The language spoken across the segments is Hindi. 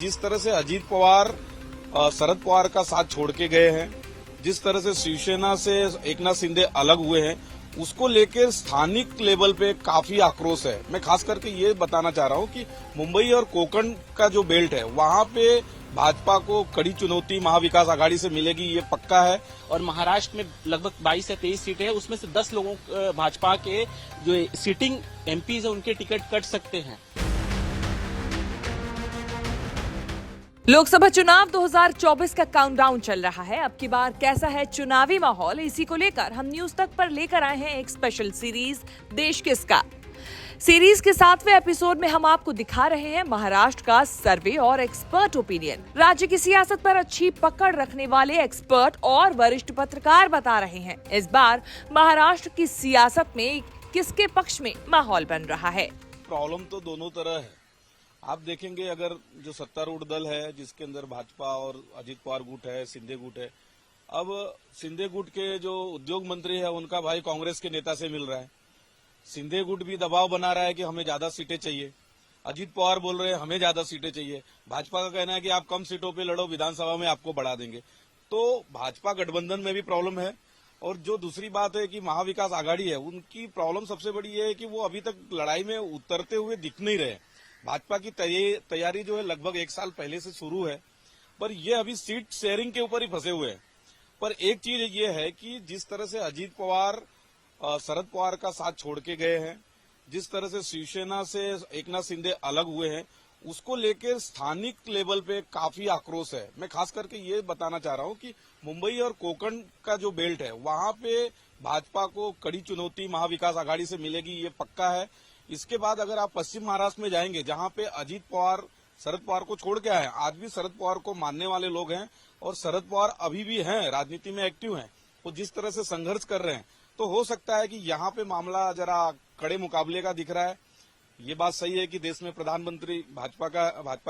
जिस तरह से अजीत पवार शरद पवार का साथ छोड़ के गए हैं, जिस तरह से शिवसेना से एकनाथ शिंदे अलग हुए हैं, उसको लेकर स्थानिक लेवल पे काफी आक्रोश है। मैं खास करके ये बताना चाह रहा हूं कि मुंबई और कोंकण का जो बेल्ट है वहां पे भाजपा को कड़ी चुनौती महाविकास आघाड़ी से मिलेगी, ये पक्का है। और महाराष्ट्र में लगभग 22 से 23 सीटें हैं, उसमें से 10 लोगों भाजपा के जो सिटिंग एमपीज है उनके टिकट कट सकते हैं। लोकसभा चुनाव 2024 का काउंटडाउन चल रहा है। अब की बार कैसा है चुनावी माहौल, इसी को लेकर हम न्यूज तक पर लेकर आए हैं एक स्पेशल सीरीज देश किसका। सीरीज के 7वें एपिसोड में हम आपको दिखा रहे हैं महाराष्ट्र का सर्वे और एक्सपर्ट ओपिनियन। राज्य की सियासत पर अच्छी पकड़ रखने वाले एक्सपर्ट और वरिष्ठ पत्रकार बता रहे हैं इस बार महाराष्ट्र की सियासत में किसके पक्ष में माहौल बन रहा है। प्रॉब्लम तो दोनों तरह है। आप देखेंगे अगर जो सत्तारूढ़ दल है जिसके अंदर भाजपा और अजीत पवार गुट है, शिंदे गुट है, अब शिंदे गुट के जो उद्योग मंत्री है उनका भाई कांग्रेस के नेता से मिल रहा है। शिंदे गुट भी दबाव बना रहा है कि हमें ज्यादा सीटें चाहिए। अजीत पवार बोल रहे हैं हमें ज्यादा सीटें चाहिए। भाजपा का कहना है कि आप कम सीटों पे लड़ो, विधानसभा में आपको बढ़ा देंगे। तो भाजपा गठबंधन में भी प्रॉब्लम है। और जो दूसरी बात है कि महाविकास आघाड़ी है, उनकी प्रॉब्लम सबसे बड़ी ये है कि वो अभी तक लड़ाई में उतरते हुए दिख नहीं रहे। भाजपा की तैयारी जो है लगभग 1 साल पहले से शुरू है, पर ये अभी सीट शेयरिंग के ऊपर ही फंसे हुए हैं। पर एक चीज ये है कि जिस तरह से अजीत पवार शरद पवार का साथ छोड़ के गए हैं, जिस तरह से शिवसेना से एकनाथ शिंदे अलग हुए हैं, उसको लेकर स्थानिक लेवल पे काफी आक्रोश है। मैं खास करके ये बताना चाह रहा हूं कि मुंबई और कोंकण का जो बेल्ट है वहां पे भाजपा को कड़ी चुनौती महाविकास आघाड़ी से मिलेगी, ये पक्का है। इसके बाद अगर आप पश्चिम महाराष्ट्र में जाएंगे जहां पे अजीत पवार शरद पवार को छोड़ के आए हैं, आज भी शरद पवार को मानने वाले लोग हैं और शरद पवार अभी भी हैं, राजनीति में एक्टिव हैं। वो जिस तरह से संघर्ष कर रहे हैं, तो हो सकता है कि यहाँ पे मामला जरा कड़े मुकाबले का दिख रहा है। ये बात सही है कि देश में प्रधानमंत्री भाजपा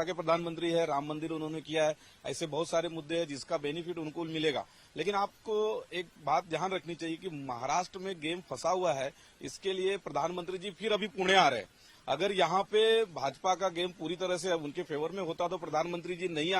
के प्रधानमंत्री है, राम मंदिर उन्होंने किया है, ऐसे बहुत सारे मुद्दे हैं जिसका बेनिफिट उनको मिलेगा। लेकिन आपको एक बात ध्यान रखनी चाहिए कि महाराष्ट्र में गेम फंसा हुआ है। इसके लिए प्रधानमंत्री जी फिर अभी पुणे आ रहे हैं। अगर यहाँ पे भाजपा का गेम पूरी तरह से उनके फेवर में होता तो प्रधानमंत्री जी नहीं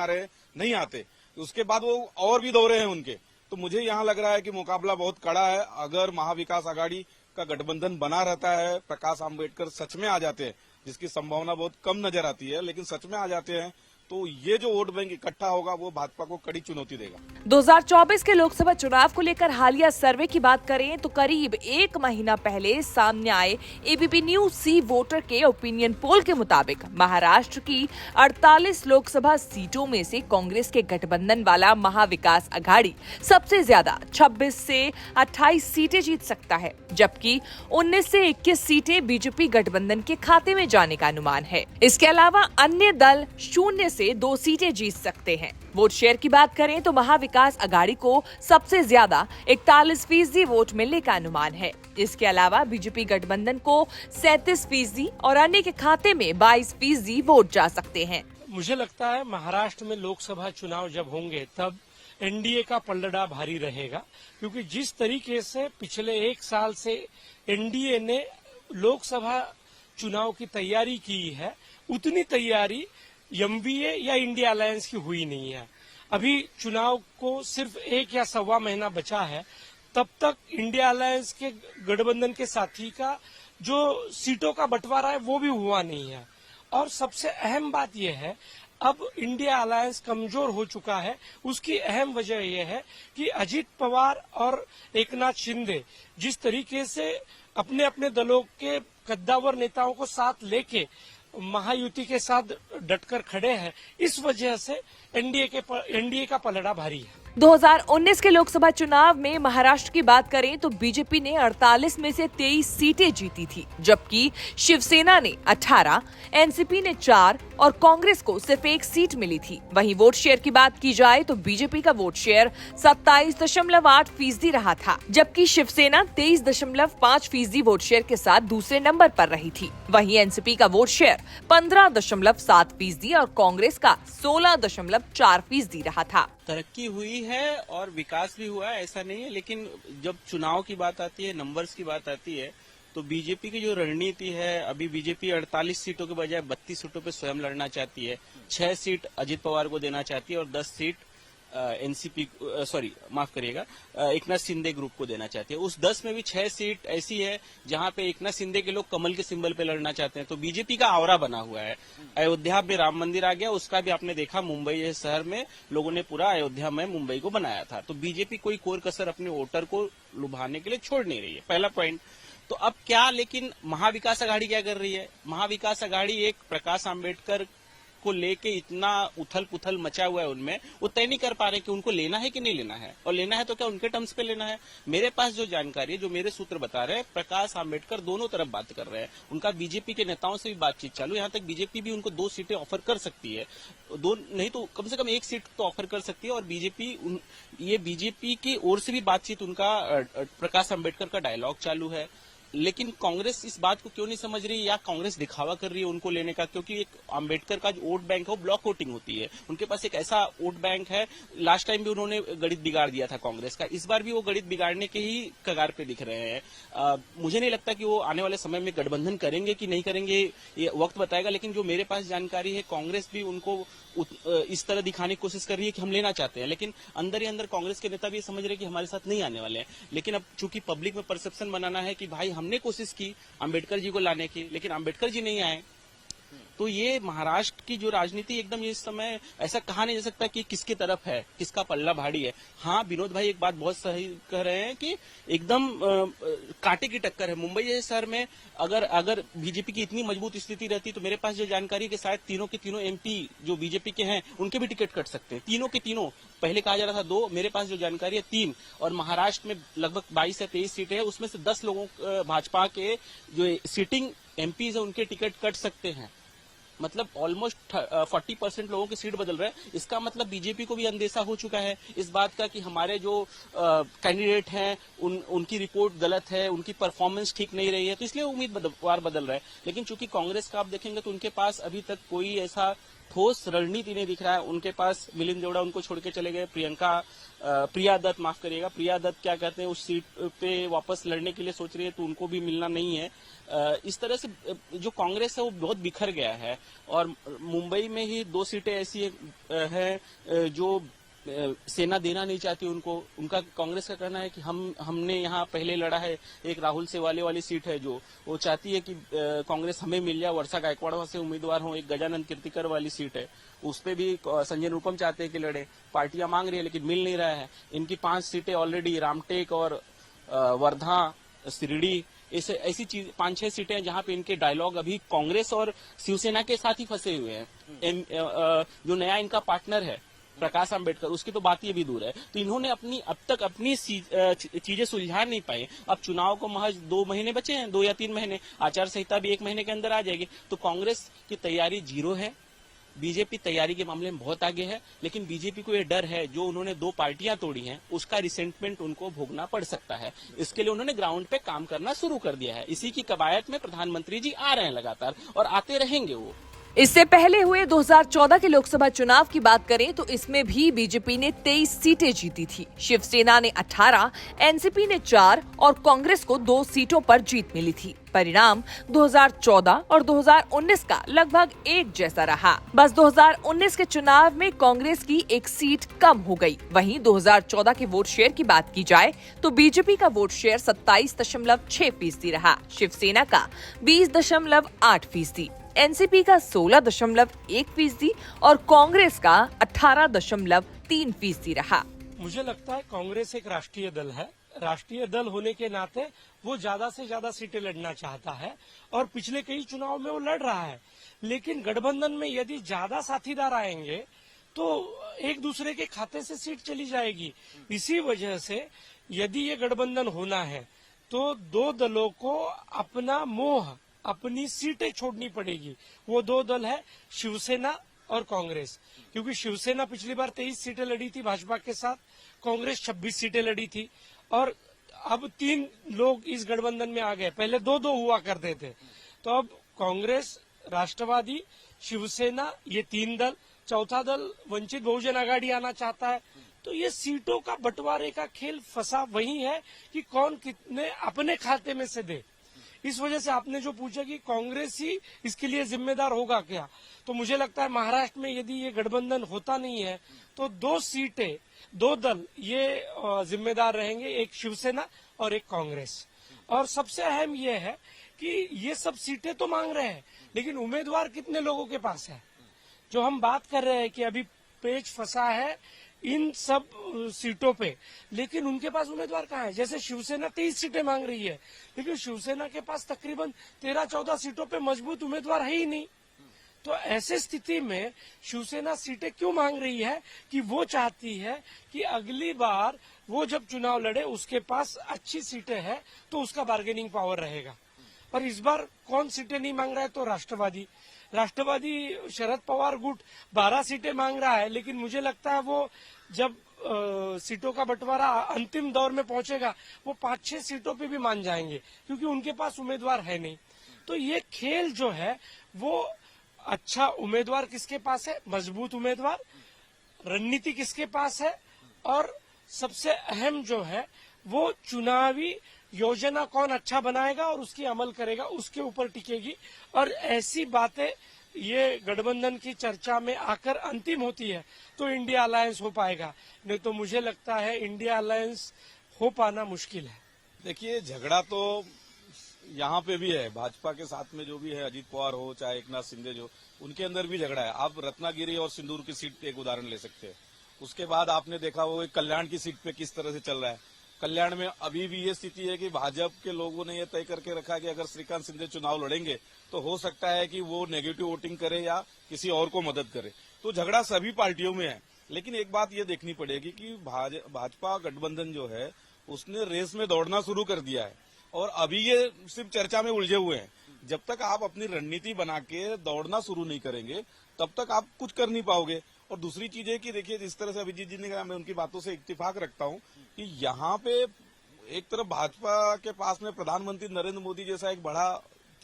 आते, तो उसके बाद वो और भी दौरे हैं उनके। तो मुझे यहाँ लग रहा है कि मुकाबला बहुत कड़ा है। अगर महाविकास आघाड़ी का गठबंधन बना रहता है, प्रकाश आंबेडकर सच में आ जाते हैं, जिसकी संभावना बहुत कम नजर आती है, लेकिन सच में आ जाते हैं, तो ये जो वोट बैंक इकट्ठा होगा वो भाजपा को कड़ी चुनौती देगा। 2024 के लोकसभा चुनाव को लेकर हालिया सर्वे की बात करें तो करीब 1 महीना पहले सामने आए एबीपी न्यूज सी वोटर के ओपिनियन पोल के मुताबिक महाराष्ट्र की 48 लोकसभा सीटों में से कांग्रेस के गठबंधन वाला महाविकास आघाड़ी सबसे ज्यादा 26 से 28 सीटें जीत सकता है, जबकि 19 से 21 सीटें बीजेपी गठबंधन के खाते में जाने का अनुमान है। इसके अलावा अन्य दल 0 से 2 सीटें जीत सकते हैं। वोट शेयर की बात करें तो महाविकास आघाड़ी को सबसे ज्यादा 41% वोट मिलने का अनुमान है। इसके अलावा बीजेपी गठबंधन को 37% और अन्य के खाते में 22% वोट जा सकते हैं। मुझे लगता है महाराष्ट्र में लोकसभा चुनाव जब होंगे तब एनडीए का पलड़ा भारी रहेगा, क्योंकि जिस तरीके से पिछले 1 साल से एनडीए ने लोकसभा चुनाव की तैयारी की है, उतनी तैयारी एमवीए या इंडिया अलायंस की हुई नहीं है। अभी चुनाव को सिर्फ 1 या सवा महीना बचा है, तब तक इंडिया अलायंस के गठबंधन के साथी का जो सीटों का बंटवारा है वो भी हुआ नहीं है। और सबसे अहम बात यह है, अब इंडिया अलायंस कमजोर हो चुका है। उसकी अहम वजह यह है कि अजीत पवार और एकनाथ शिंदे जिस तरीके से अपने अपने दलों के कद्दावर नेताओं को साथ लेके महायुति के साथ डटकर खड़े हैं, इस वजह से एनडीए का पलड़ा भारी है। 2019 के लोकसभा चुनाव में महाराष्ट्र की बात करें तो बीजेपी ने 48 में से 23 सीटें जीती थी, जबकि शिवसेना ने 18, एनसीपी ने 4 और कांग्रेस को सिर्फ 1 सीट मिली थी। वहीं वोट शेयर की बात की जाए तो बीजेपी का वोट शेयर 27.8% रहा था, जबकि शिवसेना 23.5% वोट शेयर के साथ दूसरे नंबर पर रही थी। वहीं एनसीपी का वोट शेयर 15.7% और कांग्रेस का 16.4% रहा था। तरक्की हुई है और विकास भी हुआ है, ऐसा नहीं है, लेकिन जब चुनाव की बात आती है, नंबर्स की बात आती है, तो बीजेपी की जो रणनीति है, अभी बीजेपी 48 सीटों के बजाय 32 सीटों पे स्वयं लड़ना चाहती है। 6 सीट अजित पवार को देना चाहती है और 10 सीट एनसीपी माफ करिएगा, एकनाथ शिंदे ग्रुप को देना चाहती है। उस 10 में भी 6 सीट ऐसी है जहां पे एकनाथ शिंदे के लोग कमल के सिंबल पे लड़ना चाहते हैं। तो बीजेपी का आवरा बना हुआ है। अयोध्या में राम मंदिर आ गया, उसका भी आपने देखा, मुंबई जैसे शहर में लोगों ने पूरा अयोध्या में मुंबई को बनाया था। तो बीजेपी कोई कोर कसर अपने वोटर को लुभाने के लिए छोड़ नहीं रही है, पहला पॉइंट। तो अब क्या, लेकिन महाविकास आघाड़ी क्या कर रही है? महाविकास आघाड़ी एक प्रकाश आंबेडकर को लेके इतना उथल पुथल मचा हुआ है उनमें, वो तय नहीं कर पा रहे कि उनको लेना है कि नहीं लेना है, और लेना है तो क्या उनके टर्म्स पे लेना है। मेरे पास जो जानकारी है, जो मेरे सूत्र बता रहे हैं, प्रकाश आंबेडकर दोनों तरफ बात कर रहे हैं। उनका बीजेपी के नेताओं से भी बातचीत चालू, यहाँ तक बीजेपी भी उनको 2 सीटें ऑफर कर सकती है, 2 नहीं तो कम से कम 1 सीट तो ऑफर कर सकती है। और बीजेपी की ओर से भी बातचीत, उनका प्रकाश आंबेडकर का डायलॉग चालू है। लेकिन कांग्रेस इस बात को क्यों नहीं समझ रही, या कांग्रेस दिखावा कर रही है उनको लेने का? क्योंकि एक आंबेडकर का जो वोट बैंक है वो ब्लॉक वोटिंग होती है, उनके पास एक ऐसा वोट बैंक है। लास्ट टाइम भी उन्होंने गणित बिगाड़ दिया था कांग्रेस का, इस बार भी वो गणित बिगाड़ने के ही कगार पे दिख रहे हैं। मुझे नहीं लगता कि वो आने वाले समय में गठबंधन करेंगे कि नहीं करेंगे, ये वक्त बताएगा। लेकिन जो मेरे पास जानकारी है, कांग्रेस भी उनको इस तरह दिखाने की कोशिश कर रही है कि हम लेना चाहते हैं, लेकिन अंदर ही अंदर कांग्रेस के नेता भी समझ रहे हैं कि हमारे साथ नहीं आने वाले हैं। लेकिन अब चूंकि पब्लिक में परसेप्शन बनाना है कि भाई हमने कोशिश की अम्बेडकर जी को लाने की, लेकिन अम्बेडकर जी नहीं आए, तो ये महाराष्ट्र की जो राजनीति एकदम इस समय ऐसा कहा नहीं जा सकता कि किसकी तरफ है, किसका पल्ला भारी है। हाँ, विनोद भाई एक बात बहुत सही कह रहे हैं कि एकदम कांटे की टक्कर है। मुंबई जैसे शहर में अगर बीजेपी की इतनी मजबूत स्थिति रहती, तो मेरे पास जो जानकारी है कि शायद तीनों के तीनों एमपी जो बीजेपी के हैं उनके भी टिकट कट सकते हैं, तीनों के तीनों। पहले कहा जा रहा था 2, मेरे पास जो जानकारी है 3। और महाराष्ट्र में लगभग 22 या 23 सीटें हैं, उसमें से 10 लोगों भाजपा के जो सिटिंग एमपीज है उनके टिकट कट सकते हैं। मतलब ऑलमोस्ट 40% लोगों की सीट बदल रहे हैं। इसका मतलब बीजेपी को भी अंदेशा हो चुका है इस बात का कि हमारे जो कैंडिडेट हैं उनकी रिपोर्ट गलत है, उनकी परफॉर्मेंस ठीक नहीं रही है, तो इसलिए उम्मीदवार बदल रहा है। लेकिन चूंकि कांग्रेस का आप देखेंगे तो उनके पास अभी तक कोई ऐसा ठोस रणनीति नहीं दिख रहा है। उनके पास मिलिंद देवड़ा उनको छोड़ के चले गए, प्रिया दत्त माफ करिएगा, प्रिया दत्त क्या कहते हैं, उस सीट पे वापस लड़ने के लिए सोच रही है, तो उनको भी मिलना नहीं है। इस तरह से जो कांग्रेस है वो बहुत बिखर गया है। और मुंबई में ही 2 सीटें ऐसी हैं जो सेना देना नहीं चाहती उनको। उनका कांग्रेस का कहना है कि हमने यहाँ पहले लड़ा है, एक राहुल सेवाले वाली सीट है जो वो चाहती है कि कांग्रेस हमें मिल जाए, वर्षा गायकवाड़ वहां से उम्मीदवार हो। एक गजानंद कीर्तिकर वाली सीट है, उस पे भी संजय रूपम चाहते हैं कि लड़े। पार्टियां मांग रही है लेकिन मिल नहीं रहा है। इनकी 5 सीटें ऑलरेडी रामटेक और वर्धा, शिरडी, ऐसी चीज 5-6 सीटें हैं जहां पे इनके डायलॉग अभी कांग्रेस और शिवसेना के साथ ही फंसे हुए हैं। जो नया इनका पार्टनर है प्रकाश आंबेडकर, उसकी तो बात ये भी दूर है। तो इन्होंने अब तक अपनी चीजें सुलझा नहीं पाए। अब चुनाव को महज 2 महीने बचे हैं, 2 या 3 महीने, आचार संहिता भी 1 महीने के अंदर आ जाएगी। तो कांग्रेस की तैयारी 0 है। बीजेपी तैयारी के मामले में बहुत आगे है, लेकिन बीजेपी को ये डर है जो उन्होंने 2 पार्टियां तोड़ी हैं उसका रिसेंटमेंट उनको भोगना पड़ सकता है। इसके लिए उन्होंने ग्राउंड पे काम करना शुरू कर दिया है। इसी की कवायद में प्रधानमंत्री जी आ रहे हैं लगातार और आते रहेंगे वो। इससे पहले हुए 2014 के लोकसभा चुनाव की बात करें तो इसमें भी बीजेपी ने 23 सीटें जीती थी। शिवसेना ने 18, एनसीपी ने 4 और कांग्रेस को 2 सीटों पर जीत मिली थी। परिणाम 2014 और 2019 का लगभग एक जैसा रहा। बस 2019 के चुनाव में कांग्रेस की 1 सीट कम हो गई। वहीं 2014 के वोट शेयर की बात की जाए तो बीजेपी का वोट शेयर 27.6% रहा, शिवसेना का 20.8%, एनसीपी का 16.1% और कांग्रेस का 18.3% रहा। मुझे लगता है कांग्रेस एक राष्ट्रीय दल है। राष्ट्रीय दल होने के नाते वो ज्यादा से ज्यादा सीटें लड़ना चाहता है और पिछले कई चुनाव में वो लड़ रहा है। लेकिन गठबंधन में यदि ज्यादा साथीदार आएंगे तो एक दूसरे के खाते से सीट चली जाएगी। इसी वजह से यदि ये गठबंधन होना है तो 2 दलों को अपना मोह, अपनी सीटें छोड़नी पड़ेगी। वो 2 दल है शिवसेना और कांग्रेस, क्योंकि शिवसेना पिछली बार 23 सीटें लड़ी थी भाजपा के साथ, कांग्रेस 26 सीटें लड़ी थी और अब 3 लोग इस गठबंधन में आ गए। पहले 2-2 हुआ करते थे, तो अब कांग्रेस, राष्ट्रवादी, शिवसेना, ये 3 दल, चौथा दल वंचित बहुजन आघाड़ी आना चाहता है। तो ये सीटों का बंटवारे का खेल फंसा वही है कि कौन कितने अपने खाते में से दे। इस वजह से आपने जो पूछा कि कांग्रेस ही इसके लिए जिम्मेदार होगा क्या, तो मुझे लगता है महाराष्ट्र में यदि ये गठबंधन होता नहीं है तो 2 सीटें, 2 दल ये जिम्मेदार रहेंगे, एक शिवसेना और एक कांग्रेस। और सबसे अहम ये है कि ये सब सीटें तो मांग रहे हैं, लेकिन उम्मीदवार कितने लोगों के पास है। जो हम बात कर रहे हैं कि अभी पेच फंसा है इन सब सीटों पे, लेकिन उनके पास उम्मीदवार कहाँ है। जैसे शिवसेना 23 सीटें मांग रही है, लेकिन शिवसेना के पास तकरीबन 13-14 सीटों पे मजबूत उम्मीदवार है ही नहीं। तो ऐसे स्थिति में शिवसेना सीटें क्यों मांग रही है कि वो चाहती है कि अगली बार वो जब चुनाव लड़े उसके पास अच्छी सीटें हैं तो उसका बार्गेनिंग पावर रहेगा। और इस बार कौन सीटें नहीं मांग रहा है, तो राष्ट्रवादी शरद पवार गुट 12 सीटें मांग रहा है, लेकिन मुझे लगता है वो जब सीटों का बंटवारा अंतिम दौर में पहुंचेगा वो 5-6 सीटों पे भी मान जाएंगे, क्योंकि उनके पास उम्मीदवार है नहीं। तो ये खेल जो है वो अच्छा उम्मीदवार किसके पास है, मजबूत उम्मीदवार, रणनीति किसके पास है, और सबसे अहम जो है वो चुनावी योजना कौन अच्छा बनाएगा और उसकी अमल करेगा, उसके ऊपर टिकेगी। और ऐसी बातें ये गठबंधन की चर्चा में आकर अंतिम होती है तो इंडिया अलायंस हो पाएगा, नहीं तो मुझे लगता है इंडिया अलायंस हो पाना मुश्किल है। देखिए, झगड़ा तो यहाँ पे भी है, भाजपा के साथ में जो भी है, अजीत पवार हो चाहे एकनाथ शिंदे, जो उनके अंदर भी झगड़ा है। आप रत्नागिरी और सिंदूर की सीट पे एक उदाहरण ले सकते हैं। उसके बाद आपने देखा वो कल्याण की सीट पे किस तरह से चल रहा है। कल्याण में अभी भी ये स्थिति है कि भाजपा के लोगों ने ये तय करके रखा कि अगर श्रीकांत शिंदे चुनाव लड़ेंगे तो हो सकता है कि वो नेगेटिव वोटिंग करे या किसी और को मदद करे। तो झगड़ा सभी पार्टियों में है, लेकिन एक बात ये देखनी पड़ेगी कि भाजपा गठबंधन जो है उसने रेस में दौड़ना शुरू कर दिया है और अभी ये सिर्फ चर्चा में उलझे हुए हैं। जब तक आप अपनी रणनीति बना के दौड़ना शुरू नहीं करेंगे तब तक आप कुछ कर नहीं पाओगे। और दूसरी चीज है कि देखिए, जिस तरह से अभिजीत जी ने कहा, मैं उनकी बातों से इत्तेफाक रखता हूं कि यहाँ पे एक तरफ भाजपा के पास में प्रधानमंत्री नरेंद्र मोदी जैसा एक बड़ा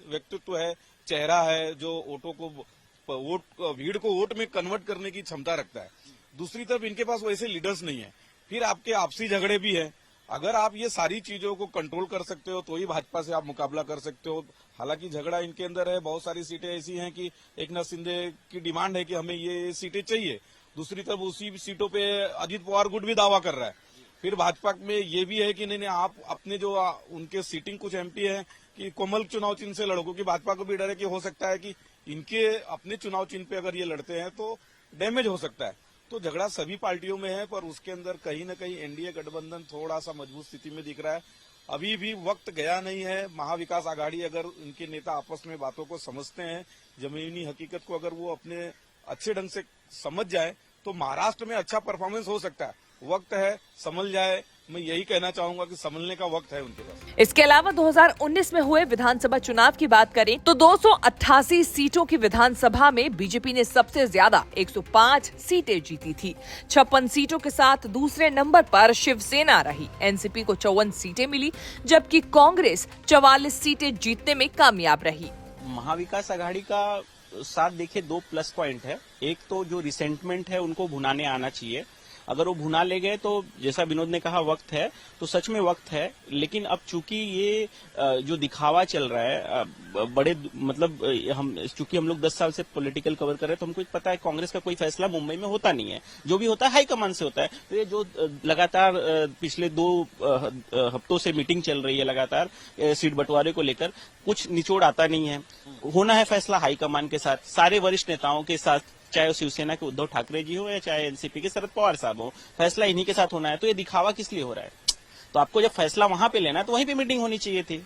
व्यक्तित्व है, चेहरा है, जो वोटों को भीड़ को वोट में कन्वर्ट करने की क्षमता रखता है। दूसरी तरफ इनके पास वैसे लीडर्स नहीं है। फिर आपके आपसी झगड़े भी है। अगर आप ये सारी चीजों को कंट्रोल कर सकते हो तो ही भाजपा से आप मुकाबला कर सकते हो। हालांकि झगड़ा इनके अंदर है, बहुत सारी सीटें ऐसी हैं कि एकनाथ शिंदे की डिमांड है कि हमें ये सीटें चाहिए। दूसरी तरफ उसी सीटों पे अजीत पवार गुट भी दावा कर रहा है। फिर भाजपा में ये भी है कि नहीं, आप अपने जो उनके सीटिंग कुछ एमपी है कि कोमल चुनाव चिन्ह से लड़ो, क्योंकि भाजपा को भी डर है कि हो सकता है कि इनके अपने चुनाव चिन्ह पे अगर ये लड़ते हैं तो डैमेज हो सकता है। तो झगड़ा सभी पार्टियों में है, पर उसके अंदर कहीं न कहीं एनडीए गठबंधन थोड़ा सा मजबूत स्थिति में दिख रहा है। अभी भी वक्त गया नहीं है। महाविकास आघाड़ी अगर उनके नेता आपस में बातों को समझते हैं, जमीनी हकीकत को अगर वो अपने अच्छे ढंग से समझ जाए तो महाराष्ट्र में अच्छा परफॉर्मेंस हो सकता है। वक्त है, संभल जाए। मैं यही कहना चाहूंगा कि संभलने का वक्त है उनके पास। इसके अलावा 2019 में हुए विधानसभा चुनाव की बात करें तो 288 सीटों की विधानसभा में बीजेपी ने सबसे ज्यादा 105 सीटें जीती थी। 56 सीटों के साथ दूसरे नंबर पर शिवसेना रही। एनसीपी को 54 सीटें मिली, जबकि कांग्रेस 44 सीटें जीतने में कामयाब रही। महाविकास आघाड़ी का साथ देखिए 2 प्लस पॉइंट है। एक तो जो रिसेंटमेंट है उनको भुनाने आना चाहिए। अगर वो भुना ले गए तो जैसा विनोद ने कहा वक्त है, तो सच में वक्त है। लेकिन अब चूंकि ये जो दिखावा चल रहा है बड़े मतलब चूंकि हम लोग 10 साल से पॉलिटिकल कवर कर रहे हैं तो हमको पता है कांग्रेस का कोई फैसला मुंबई में होता नहीं है। जो भी होता है हाईकमान से होता है। तो ये जो लगातार पिछले 2 हफ्तों से मीटिंग चल रही है लगातार सीट बंटवारे को लेकर, कुछ निचोड़ आता नहीं है। होना है फैसला हाईकमान के साथ, सारे वरिष्ठ नेताओं के साथ, चाहे शिवसेना के उद्धव ठाकरे जी हो या चाहे एनसीपी के शरद पवार साहब हो, फैसला इन्हीं के साथ होना है। तो ये दिखावा किस लिए हो रहा है? तो आपको जब फैसला वहां पे लेना है तो वहीं पे मीटिंग होनी चाहिए थी,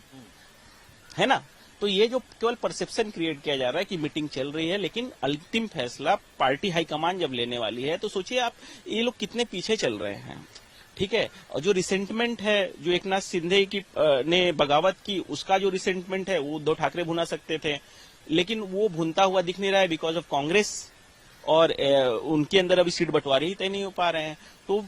है ना? तो ये जो केवल परसेप्शन क्रिएट किया जा रहा है कि मीटिंग चल रही है, लेकिन अंतिम फैसला पार्टी हाईकमान जब लेने वाली है तो सोचिए आप ये लोग कितने पीछे चल रहे हैं। ठीक है, और जो रिसेंटमेंट है, जो एकनाथ शिंदे की ने बगावत की, उसका जो रिसेंटमेंट है वो उद्धव ठाकरे भुना सकते थे, लेकिन वो भुनता हुआ दिख नहीं रहा है बिकॉज ऑफ कांग्रेस। और उनके अंदर अभी सीट बंटवारे ही तय नहीं हो पा रहे हैं। तो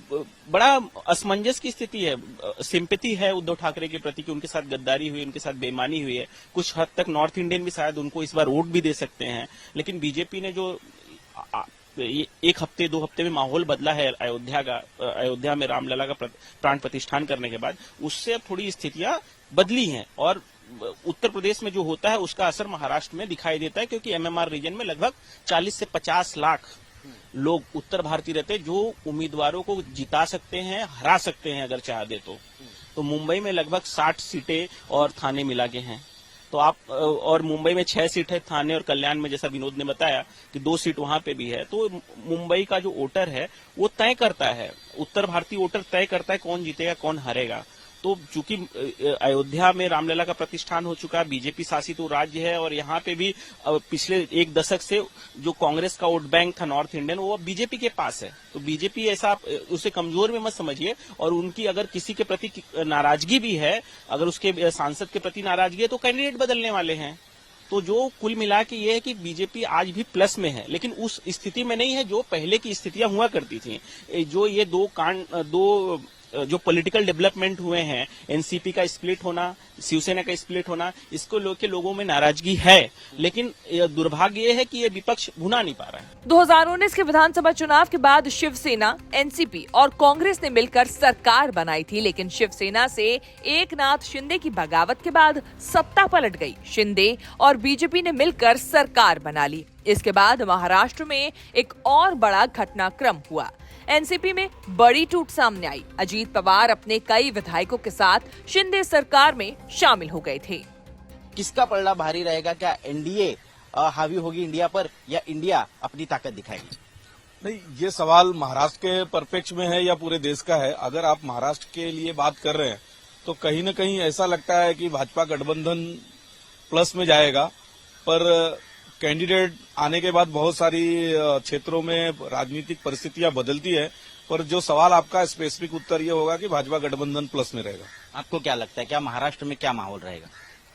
बड़ा असमंजस की स्थिति है। सिंपैथी है उद्धव ठाकरे के प्रति कि उनके साथ गद्दारी हुई, उनके साथ बेईमानी हुई है। कुछ हद तक नॉर्थ इंडियन भी शायद उनको इस बार वोट भी दे सकते हैं। लेकिन बीजेपी ने जो 1 हफ्ते 2 हफ्ते में माहौल बदला है अयोध्या में रामलला का प्राण प्रतिष्ठान करने के बाद, उससे अब थोड़ी स्थितियां बदली हैं। और उत्तर प्रदेश में जो होता है उसका असर महाराष्ट्र में दिखाई देता है, क्योंकि एमएमआर रीजन में लगभग 40 से 50 लाख लोग उत्तर भारतीय रहते हैं जो उम्मीदवारों को जिता सकते हैं, हरा सकते हैं अगर चाहे तो मुंबई में लगभग 60 सीटें और थाने मिला के हैं। तो आप और मुंबई में 6 सीट है, थाने और कल्याण में जैसा विनोद ने बताया कि 2 सीट वहां पे भी है। तो मुंबई का जो वोटर है वो तय करता है, उत्तर भारतीय वोटर तय करता है कौन जीतेगा कौन हारेगा। तो चूंकि अयोध्या में रामलला का प्रतिष्ठान हो चुका है, बीजेपी शासित वो राज्य है, और यहाँ पे भी पिछले 1 दशक से जो कांग्रेस का वोट बैंक था नॉर्थ इंडियन, वो अब बीजेपी के पास है। तो बीजेपी ऐसा उसे कमजोर में मत समझिए, और उनकी अगर किसी के प्रति नाराजगी भी है, अगर उसके सांसद के प्रति नाराजगी है तो कैंडिडेट बदलने वाले हैं। तो जो कुल मिला के ये है कि बीजेपी आज भी प्लस में है, लेकिन उस स्थिति में नहीं है जो पहले की स्थितियां हुआ करती थी। जो ये दो जो पॉलिटिकल डेवलपमेंट हुए हैं, एनसीपी का स्प्लिट होना, शिवसेना का स्प्लिट होना, इसको लेकर लोगों में नाराजगी है, लेकिन दुर्भाग्य ये है कि ये विपक्ष भुना नहीं पा रहा है। 2019 के विधानसभा चुनाव के बाद शिवसेना, एनसीपी और कांग्रेस ने मिलकर सरकार बनाई थी, लेकिन शिवसेना से एकनाथ शिंदे की बगावत के बाद सत्ता पलट गई। शिंदे और बीजेपी ने मिलकर सरकार बना ली। इसके बाद महाराष्ट्र में एक और बड़ा घटनाक्रम हुआ। एनसीपी में बड़ी टूट सामने आई। अजीत पवार अपने कई विधायकों के साथ शिंदे सरकार में शामिल हो गए थे। किसका पलड़ा भारी रहेगा? क्या एनडीए हावी होगी इंडिया पर, या इंडिया अपनी ताकत दिखाएगी? नहीं, ये सवाल महाराष्ट्र के परिप्रेक्ष्य में है या पूरे देश का है। अगर आप महाराष्ट्र के लिए बात कर रहे हैं तो कहीं न कहीं ऐसा लगता है कि भाजपा गठबंधन प्लस में जाएगा, पर कैंडिडेट आने के बाद बहुत सारी क्षेत्रों में राजनीतिक परिस्थितियां बदलती है। पर जो सवाल आपका स्पेसिफिक उत्तर ये होगा कि भाजपा गठबंधन प्लस में रहेगा। आपको क्या लगता है, क्या महाराष्ट्र में क्या माहौल रहेगा?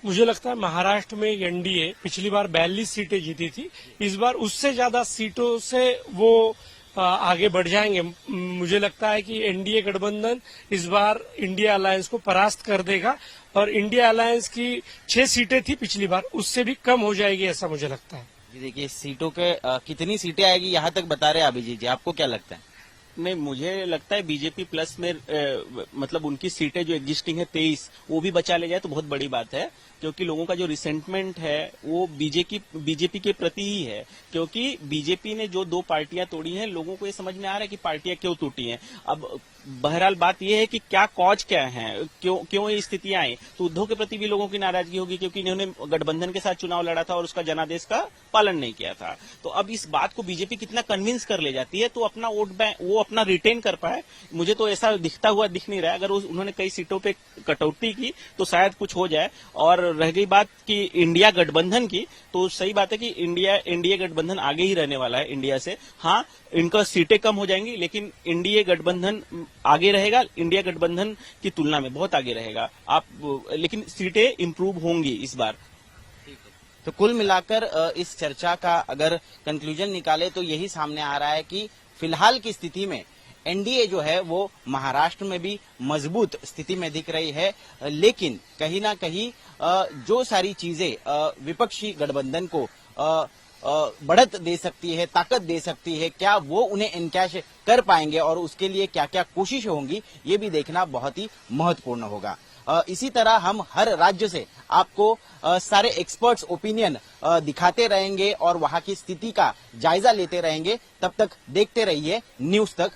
मुझे लगता है महाराष्ट्र में एनडीए पिछली बार 42 सीटें जीती थी, इस बार उससे ज्यादा सीटों से वो आगे बढ़ जाएंगे। मुझे लगता है कि एनडीए गठबंधन इस बार इंडिया अलायंस को परास्त कर देगा, और इंडिया अलायंस की 6 सीटें थी पिछली बार, उससे भी कम हो जाएगी, ऐसा मुझे लगता है। जी देखिए, सीटों के कितनी सीटें आएगी यहाँ तक बता रहे हैं अभिजीत जी, आपको क्या लगता है? नहीं, मुझे लगता है बीजेपी प्लस में मतलब उनकी सीटें जो एग्जिस्टिंग है 23, वो भी बचा ले जाए तो बहुत बड़ी बात है, क्योंकि लोगों का जो रिसेंटमेंट है वो बीजेपी के प्रति ही है। क्योंकि बीजेपी ने जो 2 पार्टियां तोड़ी हैं, लोगों को ये समझ में आ रहा है कि पार्टियां क्यों टूटी हैं। अब बहरहाल बात यह है कि क्या कॉज क्या है, क्यों ये स्थितियां आई। तो उद्धव के प्रति भी लोगों की नाराजगी होगी, क्योंकि इन्होंने गठबंधन के साथ चुनाव लड़ा था और उसका जनादेश का पालन नहीं किया था। तो अब इस बात को बीजेपी कितना कन्विंस कर ले जाती है तो अपना वोट बैंक वो अपना रिटेन कर पाए, मुझे तो ऐसा दिखता हुआ दिख नहीं रहा है। अगर उन्होंने कई सीटों पे कटौती की तो शायद कुछ हो जाए। और रह गई बात कि इंडिया गठबंधन की, तो सही बात है कि इंडिया गठबंधन आगे ही रहने वाला है इंडिया से। हाँ, इनका सीटें कम हो जाएंगी, लेकिन इंडिया गठबंधन आगे रहेगा, इंडिया गठबंधन की तुलना में बहुत आगे रहेगा। लेकिन सीटें इंप्रूव होंगी इस बार। तो कुल मिलाकर इस चर्चा का अगर कंक्लूजन निकाले तो यही सामने आ रहा है कि फिलहाल की स्थिति में एनडीए जो है वो महाराष्ट्र में भी मजबूत स्थिति में दिख रही है, लेकिन कहीं ना कहीं जो सारी चीजें विपक्षी गठबंधन को बढ़त दे सकती है, ताकत दे सकती है, क्या वो उन्हें इनकैश कर पाएंगे और उसके लिए क्या क्या कोशिशें होंगी, ये भी देखना बहुत ही महत्वपूर्ण होगा। इसी तरह हम हर राज्य से आपको सारे एक्सपर्ट्स ओपिनियन दिखाते रहेंगे और वहां की स्थिति का जायजा लेते रहेंगे। तब तक देखते रहिए न्यूज तक।